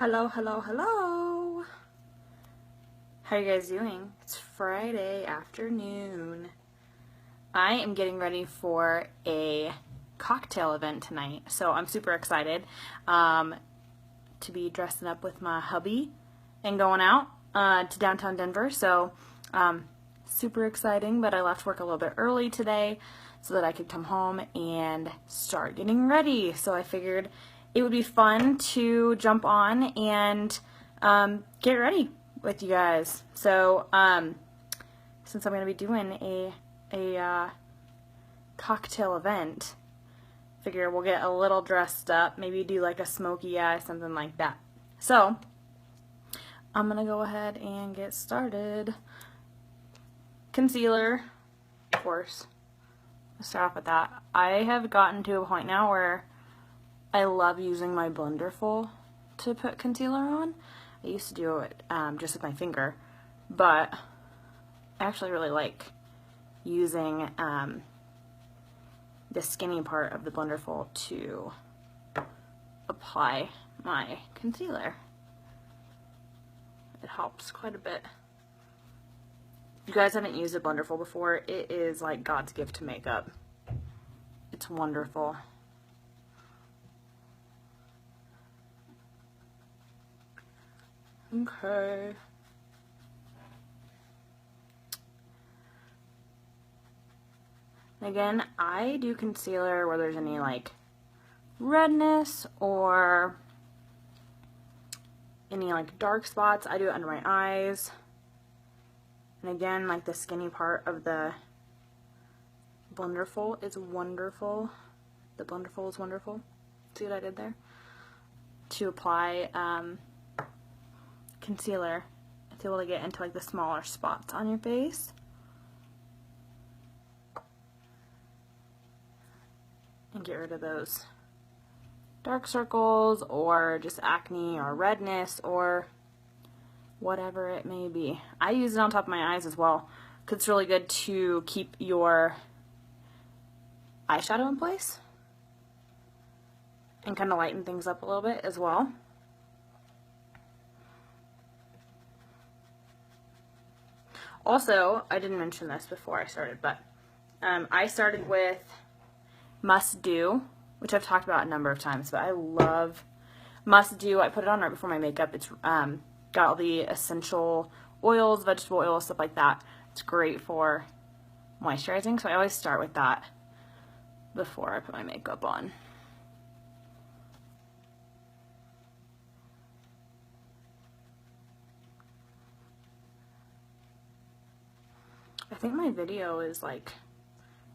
Hello, hello, hello. How are you guys doing? It's Friday afternoon. I am getting ready for a cocktail event tonight, so I'm super excited to be dressing up with my hubby and going out to downtown Denver. So super exciting, but I left work a little bit early today so that I could come home and start getting ready. So I figured it would be fun to jump on and get ready with you guys. So since I'm going to be doing a cocktail event, figure we'll get a little dressed up, maybe do like a smoky eye, something like that. So I'm going to go ahead and get started. Concealer, of course. Let's start off with that. I have gotten to a point now where I love using my Blenderful to put concealer on. I used to do it just with my finger, but I actually really like using the skinny part of the Blenderful to apply my concealer. It helps quite a bit. If you guys haven't used a Blenderful before, it is like God's gift to makeup. It's wonderful. Okay. Again, I do concealer where there's any like redness or any like dark spots. I do it under my eyes. And again, like the skinny part of the Blenderful is wonderful. The Blenderful is wonderful. See what I did there? To apply concealer, it's able to get into like the smaller spots on your face. And get rid of those dark circles or just acne or redness or whatever it may be. I use it on top of my eyes as well because it's really good to keep your eyeshadow in place and kind of lighten things up a little bit as well. Also, I didn't mention this before I started, but I started with Must Do, which I've talked about a number of times, but I love Must Do. I put it on right before my makeup. It's got all the essential oils, vegetable oils, stuff like that. It's great for moisturizing, so I always start with that before I put my makeup on. I think my video is like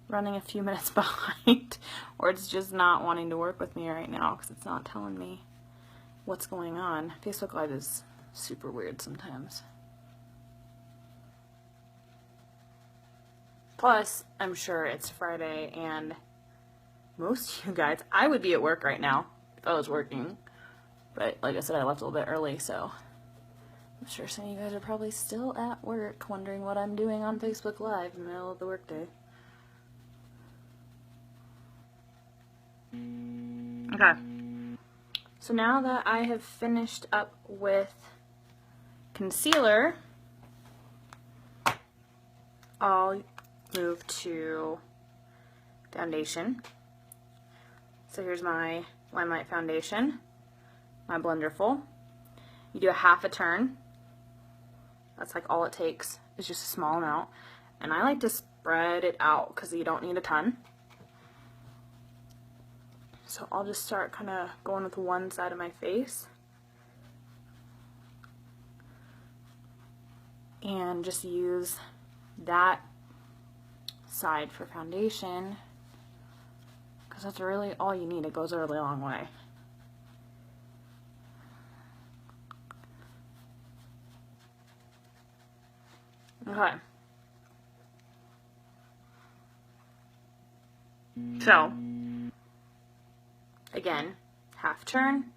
running a few minutes behind, or it's just not wanting to work with me right now because it's not telling me what's going on. Facebook Live is super weird sometimes. Plus, I'm sure it's Friday and most of you guys, I would be at work right now if I was working, but like I said, I left a little bit early, so I'm sure some of you guys are probably still at work wondering what I'm doing on Facebook Live in the middle of the workday. Okay, so now that I have finished up with concealer, I'll move to foundation. So here's my LimeLight foundation, my Blenderful. You do a half a turn. That's like all it takes, is just a small amount. And I like to spread it out because you don't need a ton. So I'll just start kind of going with one side of my face. And just use that side for foundation because that's really all you need. It goes a really long way. Okay. So, again, half turn.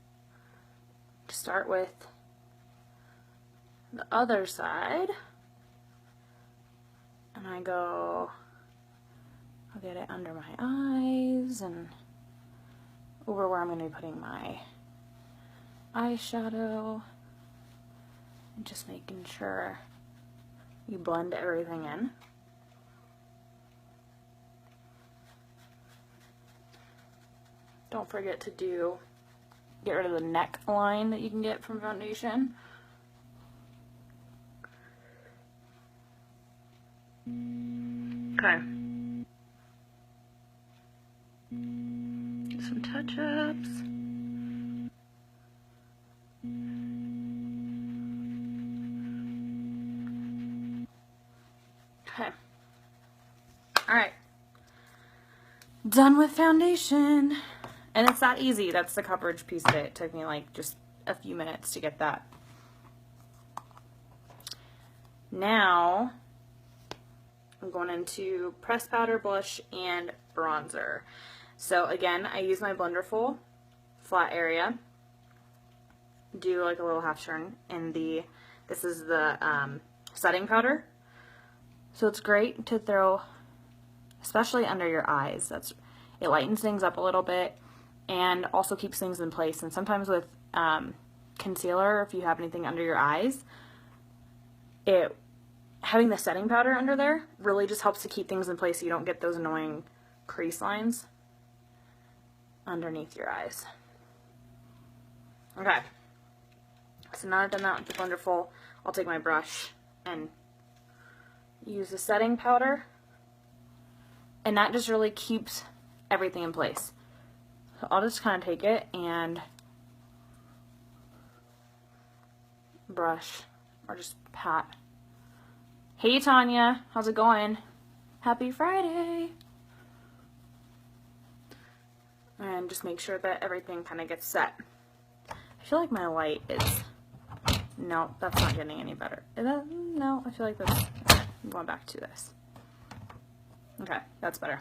Start with the other side. And I'll get it under my eyes and over where I'm going to be putting my eyeshadow. And just making sure you blend everything in. Don't forget to get rid of the neckline that you can get from foundation. Okay. Some touch-ups. Okay. Alright. Done with foundation. And it's that easy. That's the coverage piece of it. It took me like just a few minutes to get that. Now, I'm going into pressed powder, blush, and bronzer. So again, I use my Blenderful flat area. Do like a little half turn in this is the setting powder. So it's great to throw, especially under your eyes. It lightens things up a little bit and also keeps things in place. And sometimes with concealer, if you have anything under your eyes, having the setting powder under there really just helps to keep things in place so you don't get those annoying crease lines underneath your eyes. Okay, so now I've done that with the Blenderful, I'll take my brush and use the setting powder, and that just really keeps everything in place. So I'll just kind of take it and brush or just pat. Hey Tanya, how's it going? Happy Friday! And just make sure that everything kind of gets set. I feel like my light is... No, that's not getting any better. Is that... No, I feel like that's... I'm going back to this. Okay, that's better.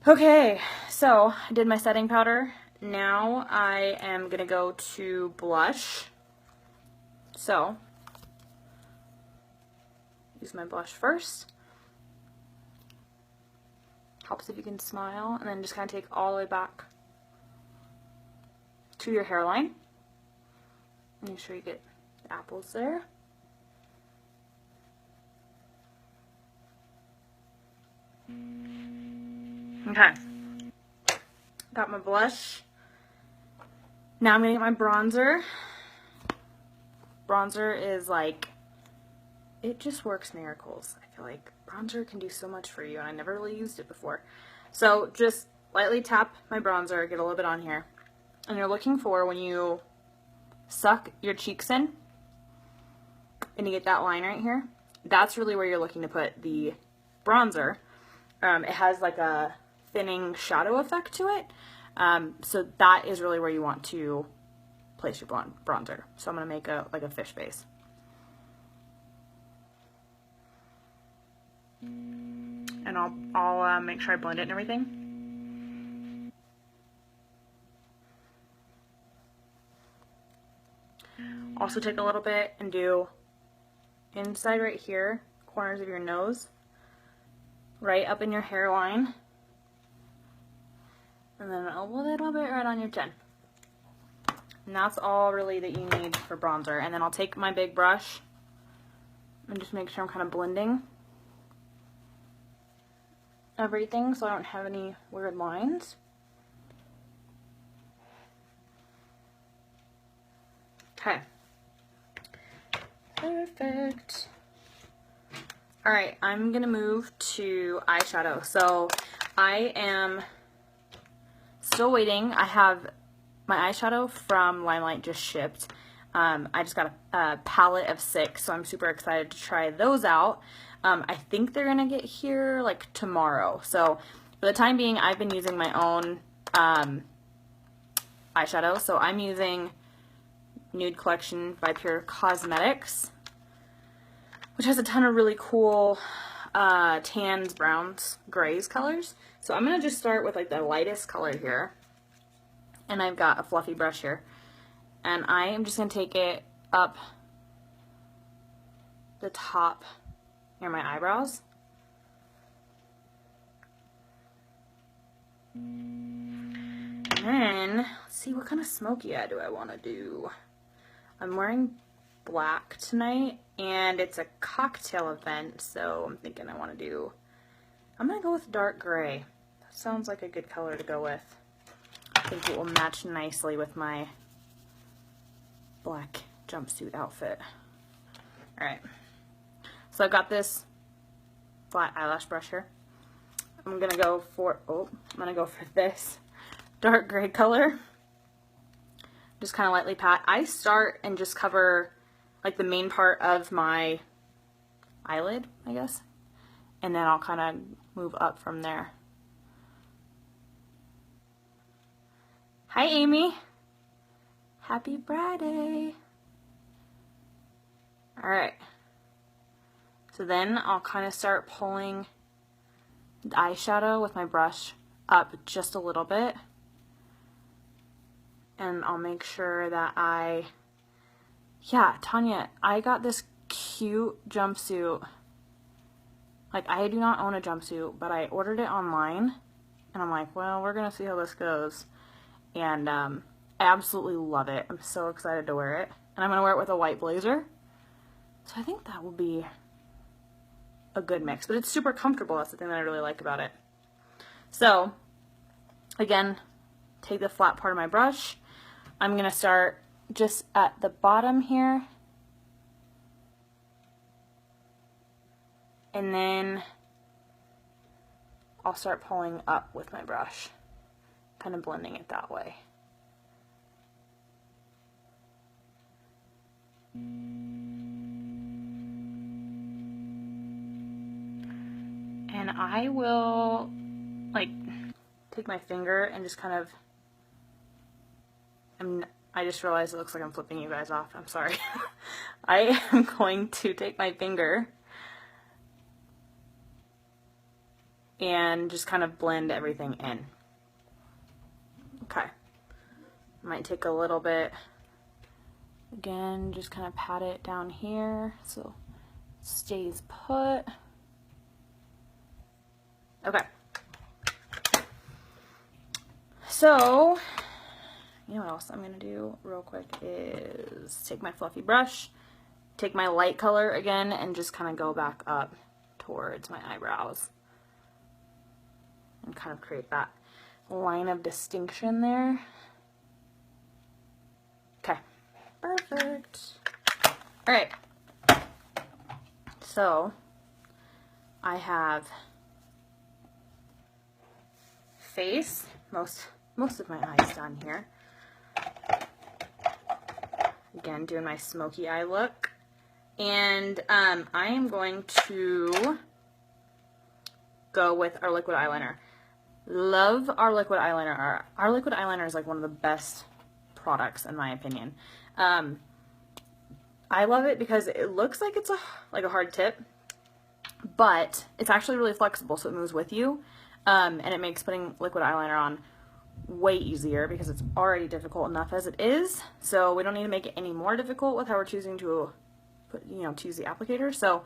Okay, so I did my setting powder. Now I am going to go to blush. So, use my blush first. Helps if you can smile. And then just kind of take all the way back to your hairline. Make sure you get the apples there. Okay. Got my blush. Now I'm going to get my bronzer. Bronzer is like, it just works miracles. I feel like bronzer can do so much for you, and I never really used it before. So just lightly tap my bronzer, get a little bit on here. And you're looking for, when you suck your cheeks in, and you get that line right here, that's really where you're looking to put the bronzer. It has like a thinning shadow effect to it. So that is really where you want to place your bronzer. So I'm going to make like a fish base. And I'll make sure I blend it and everything. Also take a little bit and do inside right here, corners of your nose, right up in your hairline, and then a little bit right on your chin. And that's all really that you need for bronzer. And then I'll take my big brush and just make sure I'm kind of blending everything so I don't have any weird lines. Okay. Perfect. Alright, I'm gonna move to eyeshadow. So I am still waiting. I have my eyeshadow from LimeLight just shipped. I just got a palette of 6, so I'm super excited to try those out. I think they're gonna get here like tomorrow. So for the time being, I've been using my own eyeshadow. So I'm using Nude Collection by Pure Cosmetics, which has a ton of really cool tans, browns, grays colors. So I'm gonna just start with like the lightest color here. And I've got a fluffy brush here. And I am just gonna take it up the top near my eyebrows. And then, let's see, what kind of smoky eye do I want to do? I'm wearing black tonight, and it's a cocktail event, so I'm thinking I'm going to go with dark gray. That sounds like a good color to go with. I think it will match nicely with my black jumpsuit outfit. Alright, so I've got this flat eyelash brush here. I'm going to go for this dark gray color. Just kind of lightly pat. I start and just cover like the main part of my eyelid, I guess, and then I'll kind of move up from there. Hi, Amy. Happy Friday. All right. So then I'll kind of start pulling the eyeshadow with my brush up just a little bit. And I'll make sure that yeah, Tanya, I got this cute jumpsuit. Like, I do not own a jumpsuit, but I ordered it online, and I'm like, well, we're gonna see how this goes. And I absolutely love it. I'm so excited to wear it. And I'm gonna wear it with a white blazer. So I think that will be a good mix, but it's super comfortable. That's the thing that I really like about it. So, again, take the flat part of my brush. I'm gonna start just at the bottom here, and then I'll start pulling up with my brush, kind of blending it that way. And I will like take my finger and just kind of, I just realized it looks like I'm flipping you guys off. I'm sorry. I am going to take my finger and just kind of blend everything in. Okay. Might take a little bit. Again, just kind of pat it down here so it stays put. Okay. So, you know what else I'm going to do real quick is take my fluffy brush, take my light color again, and just kind of go back up towards my eyebrows. And kind of create that line of distinction there. Okay. Perfect. Alright. So, I have face, most of my eyes done here. Again, doing my smoky eye look. And I am going to go with our liquid eyeliner. Love our liquid eyeliner. Our liquid eyeliner is like one of the best products in my opinion. I love it because it looks like it's like a hard tip, but it's actually really flexible, so it moves with you. And it makes putting liquid eyeliner on way easier because it's already difficult enough as it is. So we don't need to make it any more difficult with how we're choosing to put, to use the applicator. So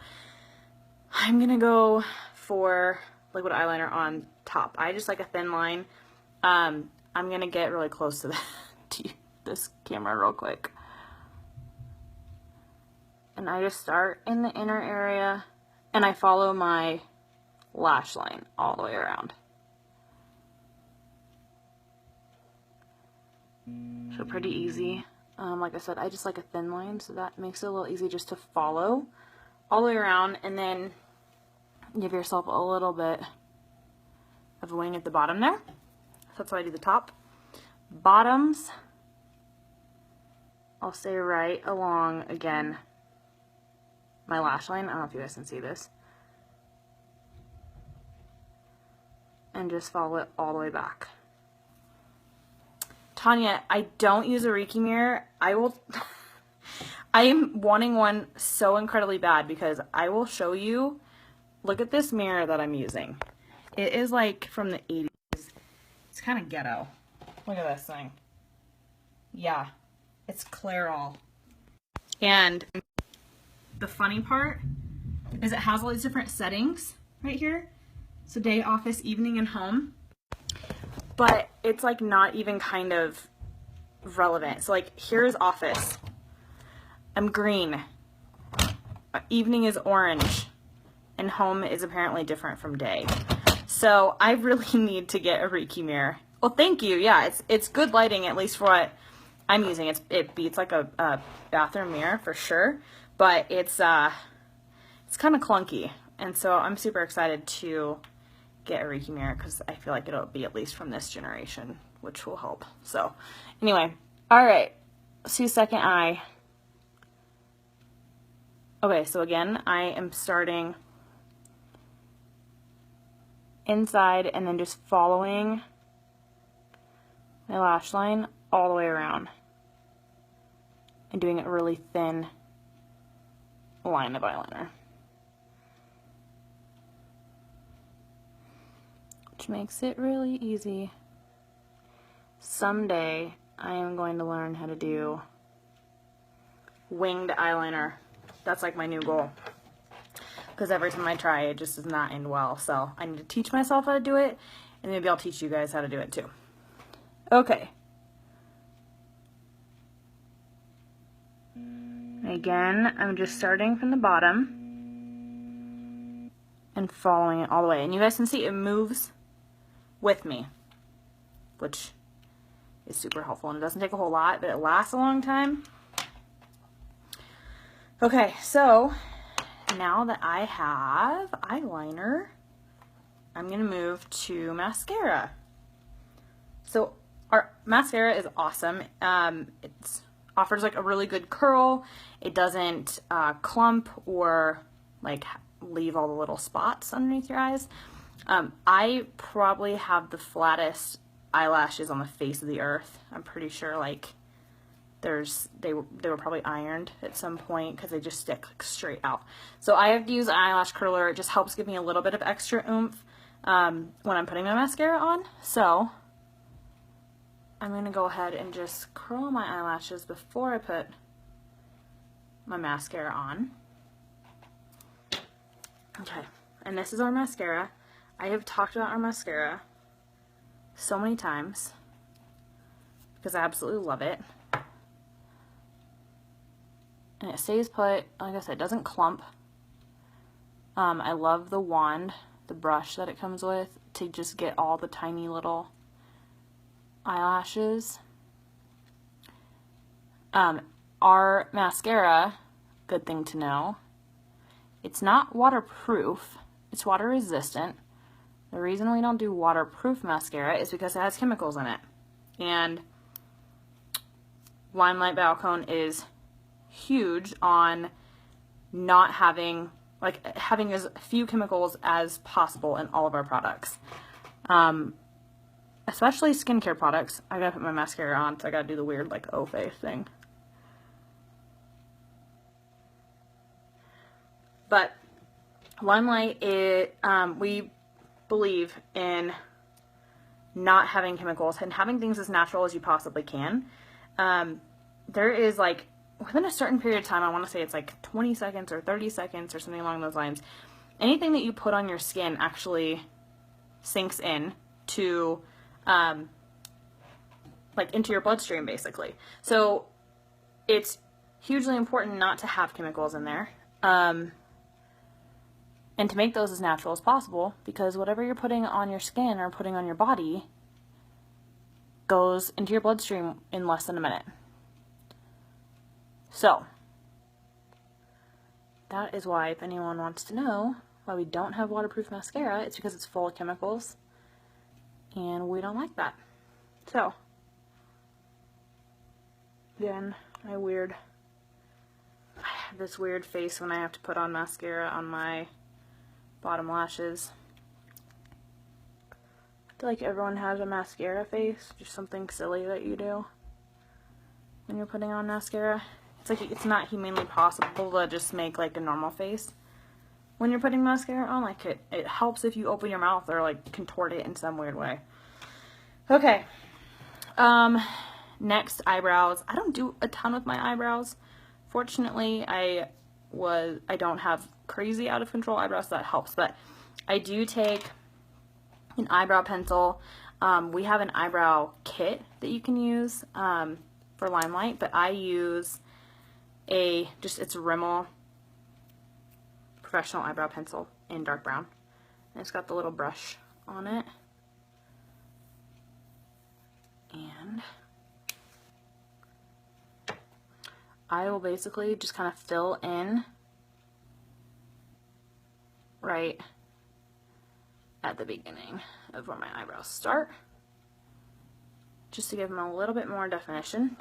I'm gonna go for liquid eyeliner on top. I just like a thin line. I'm gonna get really close to this camera real quick. And I just start in the inner area and I follow my lash line all the way around. So pretty easy. Like I said, I just like a thin line, so that makes it a little easy just to follow all the way around, and then give yourself a little bit of a wing at the bottom there. So that's how I do the top. Bottoms, I'll stay right along, again, my lash line. I don't know if you guys can see this. And just follow it all the way back. Tanya, I don't use a Reiki mirror. I am wanting one so incredibly bad because I will show you. Look at this mirror that I'm using. It is like from the 80s. It's kind of ghetto. Look at this thing. Yeah, it's Clairol. And the funny part is it has all these different settings right here. So day, office, evening, and home. But it's like not even kind of relevant. So like here's office. I'm green. Evening is orange. And home is apparently different from day. So I really need to get a Reiki mirror. Well, thank you. Yeah, it's good lighting, at least for what I'm using. It beats like a bathroom mirror for sure, but it's kind of clunky. And so I'm super excited to get a Reiki mirror because I feel like it'll be at least from this generation, which will help. So anyway, all right, let's do second eye. Okay, so again, I am starting inside and then just following my lash line all the way around and doing a really thin line of eyeliner, which makes it really easy. Someday I am going to learn how to do winged eyeliner. That's like my new goal. Because every time I try, it just does not end well. So I need to teach myself how to do it, and maybe I'll teach you guys how to do it too. Okay. Again, I'm just starting from the bottom and following it all the way. And you guys can see it moves with me, which is super helpful. And it doesn't take a whole lot, but it lasts a long time. Okay, so now that I have eyeliner, I'm going to move to mascara. So our mascara is awesome. It offers like a really good curl. It doesn't clump or like leave all the little spots underneath your eyes. I probably have the flattest eyelashes on the face of the earth. I'm pretty sure like they were probably ironed at some point because they just stick like straight out. So I have to use an eyelash curler. It just helps give me a little bit of extra oomph when I'm putting my mascara on. So I'm going to go ahead and just curl my eyelashes before I put my mascara on. Okay, and this is our mascara. I have talked about our mascara so many times because I absolutely love it. And it stays put. Like I said, it doesn't clump. I love the wand, the brush that it comes with to just get all the tiny little eyelashes. Our mascara, good thing to know, it's not waterproof. It's water resistant. The reason we don't do waterproof mascara is because it has chemicals in it. And LimeLight by Alcone is huge on not having, like, having as few chemicals as possible in all of our products. Especially skincare products. I gotta put my mascara on, so I gotta do the weird, like, O-face thing. But LimeLight, we believe in not having chemicals and having things as natural as you possibly can. There is, like, within a certain period of time, I want to say it's like 20 seconds or 30 seconds or something along those lines, anything that you put on your skin actually sinks in to, like, into your bloodstream, basically. So it's hugely important not to have chemicals in there, and to make those as natural as possible, because whatever you're putting on your skin or putting on your body goes into your bloodstream in less than a minute. So, that is why, if anyone wants to know why we don't have waterproof mascara, it's because it's full of chemicals, and we don't like that. So, again, I have this weird face when I have to put on mascara on my bottom lashes. I feel like everyone has a mascara face, just something silly that you do when you're putting on mascara. It's like it's not humanly possible to just make like a normal face when you're putting mascara on. Like it helps if you open your mouth or like contort it in some weird way. Okay. Next, eyebrows. I don't do a ton with my eyebrows. Fortunately, I don't have crazy out of control eyebrows, so that helps. But I do take an eyebrow pencil. We have an eyebrow kit that you can use for LimeLight, but I use it's Rimmel professional eyebrow pencil in dark brown. And it's got the little brush on it. And I will basically just kind of fill in right at the beginning of where my eyebrows start, just to give them a little bit more definition.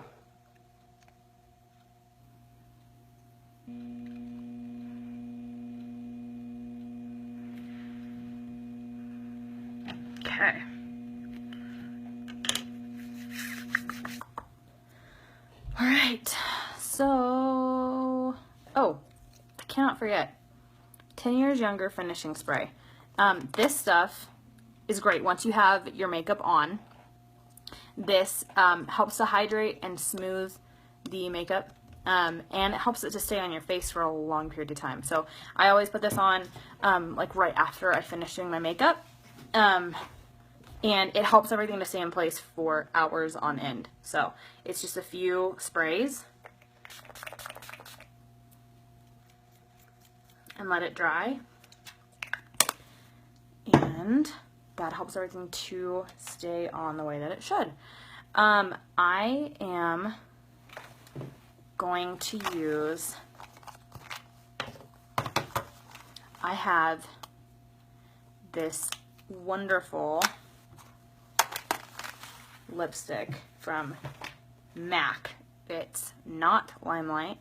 Okay. All right, so, oh, I cannot forget, 10 Years Younger finishing spray. This stuff is great once you have your makeup on. This helps to hydrate and smooth the makeup, and it helps it to stay on your face for a long period of time. So I always put this on like right after I finish doing my makeup, and it helps everything to stay in place for hours on end. So it's just a few sprays and let it dry, and that helps everything to stay on the way that it should. I am going to use, I have this wonderful lipstick from MAC. It's not LimeLight.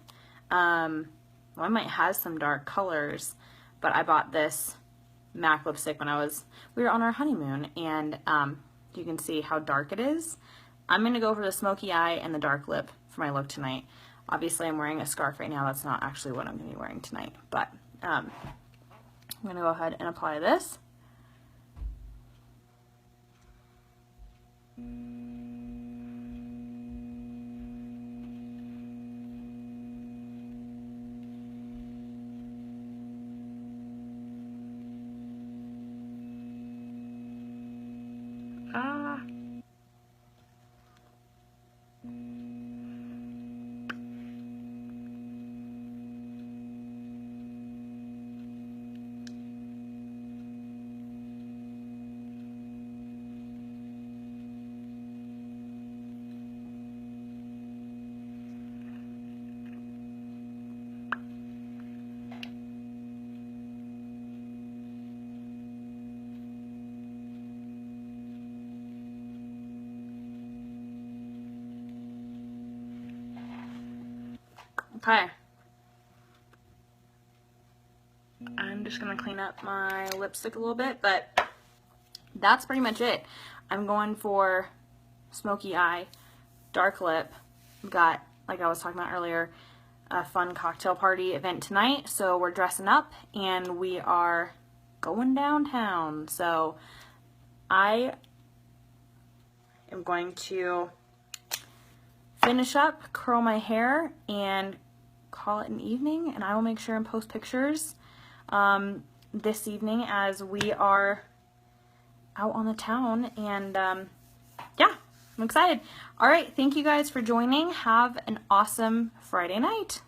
LimeLight has some dark colors, but I bought this MAC lipstick when we were on our honeymoon, and you can see how dark it is. I'm going to go for the smoky eye and the dark lip for my look tonight. Obviously I'm wearing a scarf right now. That's not actually what I'm going to be wearing tonight, but I'm going to go ahead and apply this. Okay. I'm just going to clean up my lipstick a little bit, but that's pretty much it. I'm going for smoky eye, dark lip. We've got, like I was talking about earlier, a fun cocktail party event tonight, so we're dressing up and we are going downtown. So I am going to finish up, curl my hair, and call it an evening, and I will make sure and post pictures this evening as we are out on the town, and yeah, I'm excited. All right, thank you guys for joining. Have an awesome Friday night.